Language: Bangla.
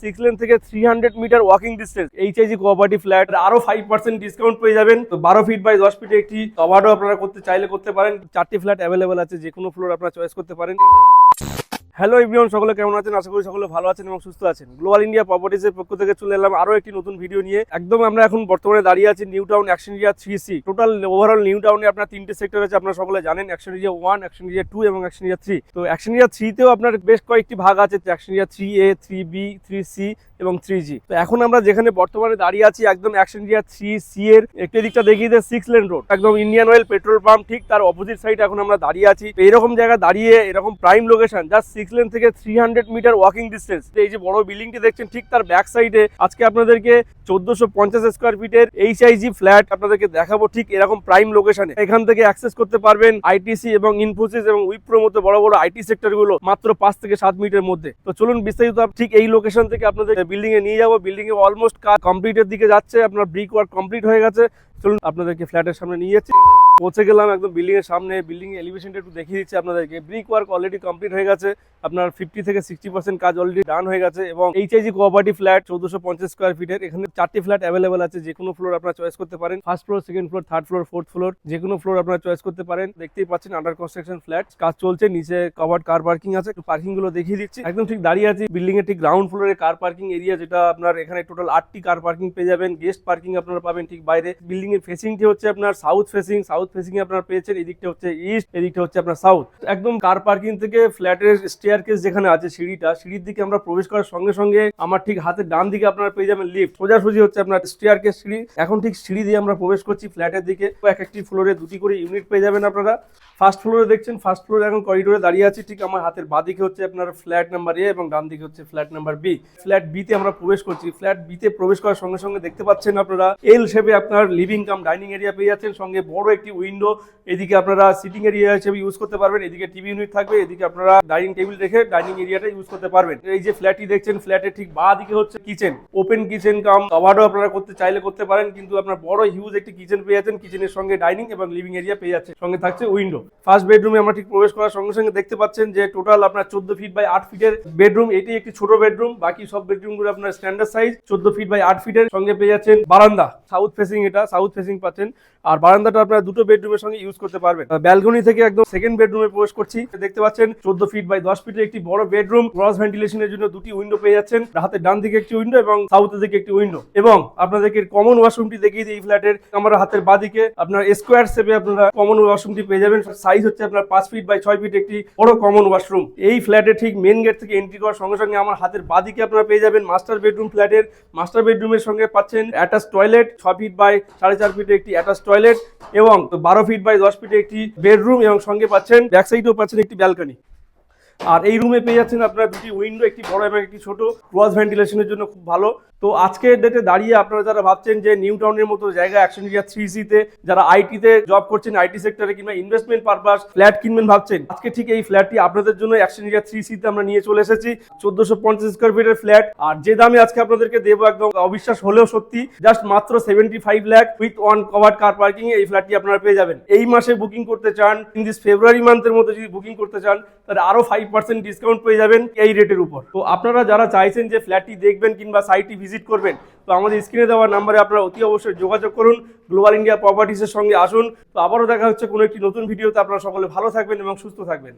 6 লেন থেকে 300 metre walking distance HIG cooperative flat আরো 5% ডিসকাউন্ট পেয়ে যাবেন। তো 12 ফিট বাই 10 ফিটে একটি কভারও আপনারা করতে চাইলে করতে পারেন। 4টি ফ্ল্যাট অ্যাভেলেবেল আছে, যে কোনো ফ্লোর আপনারা চয়েস করতে পারেন। হ্যালো এভরিওয়ান, সকলে কেমন আছেন? আশা করি সকলে ভালো আছেন এবং সুস্থ আছেন। গ্লোবাল ইন্ডিয়া প্রপার্টিজের পক্ষ থেকে চলে এলাম আরো একটি নতুন ভিডিও নিয়ে। একদম আমরা এখন বর্তমানে দাঁড়িয়ে আছি new town action area 3C। Total overall new টাউনে আপনার 3টে সেক্টর আছে, আপনারা সকলে জানেন। অ্যাকশন এরিয়া 1, অ্যাকশন এরিয়া 2 এবং অ্যাকশন এরিয়া 3। তো অ্যাকশন এরিয়া 3 তেও আপনার বেশ কয়েকটি ভাগ আছে, action area 3A, 3B, 3C এবং 3G। তো এখন আমরা যেখানে বর্তমানে দাঁড়িয়ে আছি একদম অ্যাকশন এরিয়া 3C এর একটি দিকটা দেখিয়ে দেয় 6 লেন রোড, একদম ইন্ডিয়ান অয়েল পেট্রোল পাম্প ঠিক তার অপোজিট সাইডে এখন আমরা দাঁড়িয়ে আছি। তো এরকম জায়গা দাঁড়িয়ে এরকম প্রাইম লোকেশন, জাস্ট 6 লেন থেকে 300 মিটার ওয়াকিং ডিস্টেন্স। এই যে বড় বিল্ডিংটি দেখছেন ঠিক তার ব্যাক সাইডে আজকে আপনাদেরকে 1450 স্কোয়ার ফিটের এইচআইজি ফ্ল্যাট আপনাদেরকে দেখাবো ঠিক এরকম প্রাইম লোকেশনে। এখান থেকে অ্যাক্সেস করতে পারবেন আইটিসি এবং ইনফোসিস এবং উইপ্রোর মতো বড় বড় আইটি সেক্টর গুলো মাত্র 5 থেকে 7 মিনিটের মধ্যে। তো চলুন বিস্তারিত ঠিক এই লোকেশন থেকে আপনাদের বিল্ডিং এ নিয়ে যাবো। বিল্ডিং এ অলমোস্ট কাজ কমপ্লিটের দিকে যাচ্ছে, আপনার ব্রিক ওয়ার্ক কমপ্লিট হয়ে গেছে। চলুন আপনাদেরকে ফ্ল্যাটের সামনে নিয়ে যাচ্ছি। পৌঁছে গেলাম একদম বিল্ডিং এর সামনে। বিল্ডিং এর এলিভেশনটা একটু দেখিয়ে দিচ্ছি আপনাদেরকে। ব্রিক ওয়ার্ক অলরেডি কমপ্লিট হয়ে গেছে, আপনার 50 থেকে 60% কাজ অলরেডি ডান হয়ে গেছে। এবং এইচআইজি কোঅপারেটিভ ফ্ল্যাট 1450 স্কোয়ার ফিটের। এখানে 4টি ফ্ল্যাট অ্যাভেলেবেল আছে, যে কোনো ফ্লোর আপনারা চয়েস করতে পারেন। First floor, second floor, third floor, fourth floor, যে কোনো ফ্লোর আপনারা চয়েস করতে পারেন। দেখতেই পাচ্ছেন আন্ডার কনস্ট্রাকশন ফ্ল্যাট, কাজ চলছে। নিচে কভার্ড কার পার্কিং আছে, একটু পার্কিং গুলো দেখিয়ে দিচ্ছি। একদম ঠিক দাঁড়িয়ে আছি বিল্ডিং এর ঠিক গ্রাউন্ড ফ্লোরে কার পার্কিং এরিয়া, যেটা আপনার এখানে টোটাল 8টি কার পার্কিং পেয়ে যাবেন। গেস্ট পার্কিং আপনারা পাবেন ঠিক বাইরে। বিল্ডিং এর ফেসিংটি হচ্ছে আপনার সাউথ ফেসিং এ আপনারা পেয়েছেন। এদিকটা হচ্ছে ইস্ট, এদিকটা হচ্ছে আপনার সাউথ। একদম কার পার্কিং থেকে ফ্ল্যাটের স্টেয়ারকেস যেখানে আছে সিঁড়ির দিকে আমরা প্রবেশ করার সঙ্গে সঙ্গে আমার ঠিক হাতের ডান দিকে আপনারা পেয়ে যাবেন লিফট। সোজাসুজি হচ্ছে আপনার স্টেয়ারকেস সিঁড়ি। এখন ঠিক সিঁড়ি দিয়ে আমরা প্রবেশ করছি ফ্ল্যাটের দিকে। এক একটি ফ্লোরে 2টি করে ইউনিট পেয়ে যাবেন আপনারা। ফার্স্ট ফ্লোরে দেখছেন, ফার্স্ট ফ্লোরে এখন করিডোরে দাঁড়িয়ে আছি। ঠিক আমার হাতের বাঁদিকে হচ্ছে আপনার ফ্ল্যাট নাম্বার এ এবং ডান দিকে হচ্ছে flat number B. Flat B তে আমরা প্রবেশ করছি। ফ্ল্যাট বি তে প্রবেশ করার সঙ্গে সঙ্গে দেখতে পাচ্ছেন আপনারা এল শেপে আপনার লিভিং কাম ডাইনিং এরিয়া পেয়ে যাচ্ছেন, সঙ্গে বড় একটি উইন্ডো। এদিকে আপনারা সিটিং এরিয়া হিসেবে ইউজ করতে পারবেন। এদিকে টিভি ইউনিট থাকবে, এদিকে আপনারা ডাইনিং টেবিল রেখে ডাইনিং এরিয়াটা ইউজ করতে পারবেন। এই যে ফ্ল্যাটটি দেখছেন, ফ্ল্যাটের ঠিক বাঁ দিকে হচ্ছে কিচেন। ওপেন কিচেন কাম কভারও আপনারা করতে চাইলে করতে পারেন, কিন্তু আপনার বড় হিউজ একটি কিচেন পেয়ে যাচ্ছেন। কিচেনের সঙ্গে ডাইনিং এবং লিভিং এরিয়া পেয়ে যাচ্ছে, সঙ্গে থাকছে উইন্ডো। ফার্স্ট বেডরুমে আমরা ঠিক প্রবেশ করার সঙ্গে সঙ্গে দেখতে পাচ্ছেন যে টোটাল আপনার 14 ফিট বাই 8 ফিটের বেডরুম। এটি একটি ছোট বেডরুম, বাকি সব বেডরুম গুলো আপনার স্ট্যান্ডার্ড সাইজ 14 ফিট বাই 8 ফিটের। সঙ্গে পেয়ে যাচ্ছেন বারান্দা, সাউথ ফেসিং, এটা সাউথ ফেসিং পাচ্ছেন। আর বারান্দাটা আপনারা দুটো বেডরুমের সঙ্গে ইউজ করতে পারবেন। ব্যালকনি থেকে একদম সেকেন্ড বেডরুমে প্রবেশ করছি। দেখতে পাচ্ছেন 14 ফিট বাই 10 ফিটের একটি বড় বেডরুম। ক্রস ভেন্টিলেশনের জন্য 2টি উইন্ডো পেয়ে যাচ্ছেন, হাতের ডান দিকে একটি উইন্ডো এবং সাউথের দিকে একটি উইন্ডো। এবং আপনাদেরকে কমন ওয়াশরুমটি দেখিয়ে দিই। এই ফ্ল্যাটের আমার হাতের বাঁদিকে আপনার স্কোয়ার শেপে আপনারা কমন ওয়াশরুমটি পেয়ে যাবেন। সাইজ হচ্ছে আপনার 5 ফিট বাই 6 ফিট একটি বড় কমন ওয়াশরুম। এই ফ্ল্যাটের ঠিক মেন গেট থেকে এন্ট্রি করার সঙ্গে সঙ্গে আমার হাতের বাঁদিকে আপনারা পেয়ে যাবেন মাস্টার বেডরুম। ফ্ল্যাটের মাস্টার বেডরুমের সঙ্গে পাচ্ছেন অ্যাটাচ টয়লেট, 6 ফিট বাই 4.5 ফিটে একটি অ্যাটাচ টয়লেট এবং 12 ফিট বাই 10 ফিটে একটি বেডরুম এবং সঙ্গে পাচ্ছেন ব্যাক সাইডেও পাচ্ছেন একটি ব্যালকনি। আর এই রুমে পেয়ে যাচ্ছেন আপনারা 2টি উইন্ডো, একটি বড় এবং একটি ছোট, ক্রস ভেন্টিলেশনের জন্য খুব ভালো। তো আজকের ডেটে দাঁড়িয়ে আপনারা যারা ভাবছেন যে নিউ টাউনের মতো জায়গা অ্যাকশন এরিয়া 3C তে, যারা আইটিতে জব করছেন, আইটি সেক্টরে কিংবা ইনভেস্টমেন্ট পারপাস ফ্ল্যাট কিনবেন ভাবছেন, আজকে ঠিক এই ফ্ল্যাটটি আপনাদের জন্য অ্যাকশন এরিয়া 3C তে আমরা নিয়ে চলে এসেছি। 1450 স্কোয়ার ফিটের ফ্ল্যাট। আর যে দামে আজকে আপনাদেরকে দেবো একদম অবিশ্বাস হলেও সত্যি, জাস্ট মাত্র 75 lakh with one covered car parking এই ফ্ল্যাটটি আপনারা পেয়ে যাবেন। এই মাসে বুকিং করতে চান, ইন দিস ফেব্রুয়ারি মান্থের মধ্যে যদি বুকিং করতে চান, তাহলে আরো 5% ডিসকাউন্ট পেয়ে যাবেন এই রেটের উপর। তো আপনারা যারা চাইছেন যে ফ্ল্যাটটি দেখবেন কিংবা সাইটটি ভিজিট করবেন, তো আমাদের স্ক্রিনে দেওয়া নাম্বারে আপনারা অতি অবশ্যই যোগাযোগ করুন। গ্লোবাল ইন্ডিয়া প্রপার্টিজের সঙ্গে আসুন। তো আবারও দেখা হচ্ছে কোনো একটি নতুন ভিডিওতে। আপনারা সকলে ভালো থাকবেন এবং সুস্থ থাকবেন।